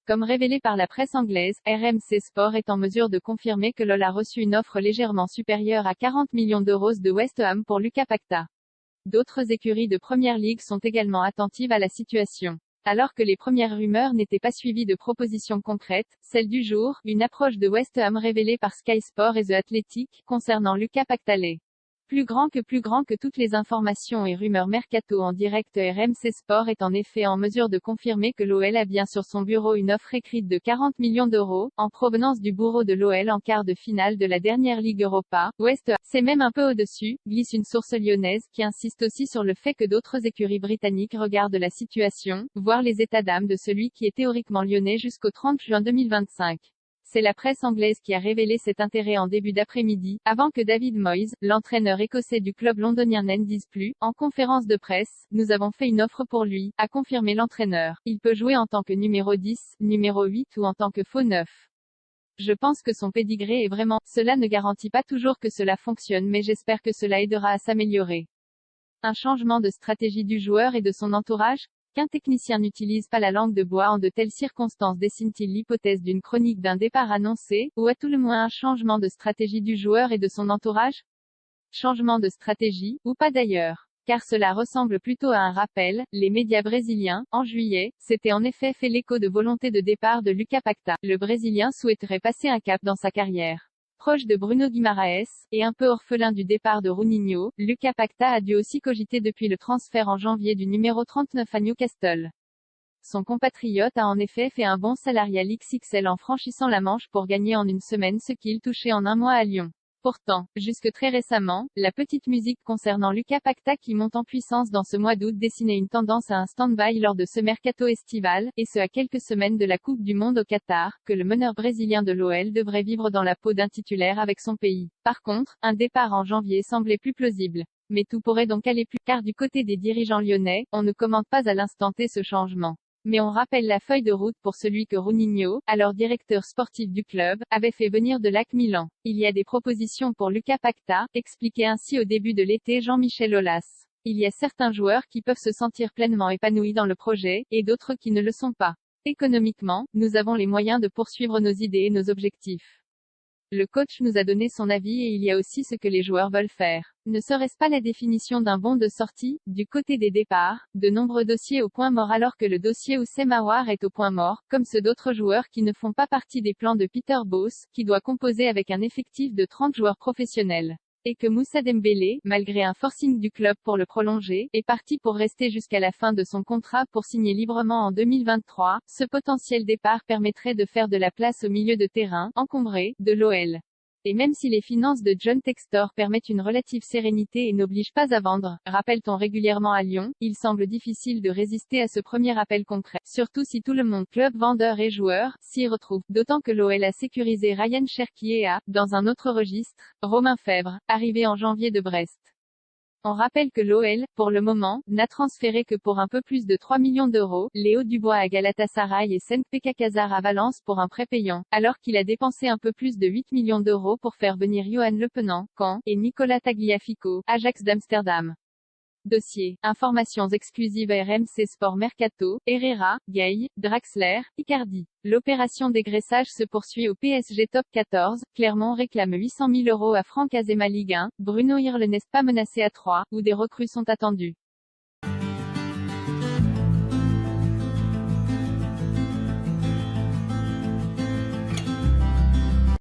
Comme révélé par la presse anglaise, RMC Sport est en mesure de confirmer que LOL a reçu une offre légèrement supérieure à 40 millions d'euros de West Ham pour Lucas Paquetá. D'autres écuries de Première Ligue sont également attentives à la situation. Alors que les premières rumeurs n'étaient pas suivies de propositions concrètes, celle du jour, une approche de West Ham révélée par Sky Sport et The Athletic, concernant Lucas Paquetá l'est. Plus grand que toutes les informations et rumeurs mercato en direct, RMC Sport est en effet en mesure de confirmer que l'OL a bien sur son bureau une offre écrite de 40 millions d'euros, en provenance du bourreau de l'OL en quart de finale de la dernière Ligue Europa. West Ham, c'est même un peu au-dessus, glisse une source lyonnaise, qui insiste aussi sur le fait que d'autres écuries britanniques regardent la situation, voire les états d'âme de celui qui est théoriquement lyonnais jusqu'au 30 juin 2025. C'est la presse anglaise qui a révélé cet intérêt en début d'après-midi, avant que David Moyes, l'entraîneur écossais du club londonien, n'en dise plus. En conférence de presse, nous avons fait une offre pour lui, a confirmé l'entraîneur. Il peut jouer en tant que numéro 10, numéro 8 ou en tant que faux 9. Je pense que son pédigré est vraiment, cela ne garantit pas toujours que cela fonctionne, mais j'espère que cela aidera à s'améliorer. Un changement de stratégie du joueur et de son entourage? Qu'un technicien n'utilise pas la langue de bois en de telles circonstances dessine-t-il l'hypothèse d'une chronique d'un départ annoncé, ou à tout le moins un changement de stratégie du joueur et de son entourage? Changement de stratégie, ou pas d'ailleurs. Car cela ressemble plutôt à un rappel. Les médias brésiliens, en juillet, s'étaient en effet fait l'écho de volonté de départ de Lucas Paquetá. Le Brésilien souhaiterait passer un cap dans sa carrière. Proche de Bruno Guimaraes, et un peu orphelin du départ de Rouninho, Lucas Paquetá a dû aussi cogiter depuis le transfert en janvier du numéro 39 à Newcastle. Son compatriote a en effet fait un bond salarial XXL en franchissant la Manche pour gagner en une semaine ce qu'il touchait en un mois à Lyon. Pourtant, jusque très récemment, la petite musique concernant Lucas Paquetá qui monte en puissance dans ce mois d'août dessinait une tendance à un stand-by lors de ce mercato estival, et ce à quelques semaines de la Coupe du Monde au Qatar, que le meneur brésilien de l'OL devrait vivre dans la peau d'un titulaire avec son pays. Par contre, un départ en janvier semblait plus plausible. Mais tout pourrait donc aller plus, car du côté des dirigeants lyonnais, on ne commente pas à l'instant T ce changement. Mais on rappelle la feuille de route pour celui que Rouninho, alors directeur sportif du club, avait fait venir de l'AC Milan. Il y a des propositions pour Lucas Paquetá, expliquait ainsi au début de l'été Jean-Michel Aulas. Il y a certains joueurs qui peuvent se sentir pleinement épanouis dans le projet, et d'autres qui ne le sont pas. Économiquement, nous avons les moyens de poursuivre nos idées et nos objectifs. Le coach nous a donné son avis et il y a aussi ce que les joueurs veulent faire. Ne serait-ce pas la définition d'un bon de sortie? Du côté des départs, de nombreux dossiers au point mort alors que le dossier Houssem Aouar est au point mort, comme ceux d'autres joueurs qui ne font pas partie des plans de Peter Bosz, qui doit composer avec un effectif de 30 joueurs professionnels. Et que Moussa Dembélé, malgré un forcing du club pour le prolonger, est parti pour rester jusqu'à la fin de son contrat pour signer librement en 2023, ce potentiel départ permettrait de faire de la place au milieu de terrain, encombré, de l'OL. Et même si les finances de John Textor permettent une relative sérénité et n'obligent pas à vendre, rappelle-t-on régulièrement à Lyon, il semble difficile de résister à ce premier appel concret. Surtout si tout le monde, club, vendeur et joueur, s'y retrouve. D'autant que l'OL a sécurisé Ryan Cherki et a, dans un autre registre, Romain Fèvre, arrivé en janvier de Brest. On rappelle que l'OL, pour le moment, n'a transféré que pour un peu plus de 3 millions d'euros, Léo Dubois à Galatasaray et Cenk Cazard à Valence pour un prêt payant, alors qu'il a dépensé un peu plus de 8 millions d'euros pour faire venir Johan Le Penant, Caen, et Nicolas Tagliafico, Ajax d'Amsterdam. Dossier. Informations exclusives à RMC Sport Mercato, Herrera, Gay, Draxler, Icardi. L'opération dégraissage se poursuit au PSG Top 14, Clermont réclame 800 000 € à Franck Azema Ligue 1, Bruno Irle n'est pas menacé à 3, où des recrues sont attendues.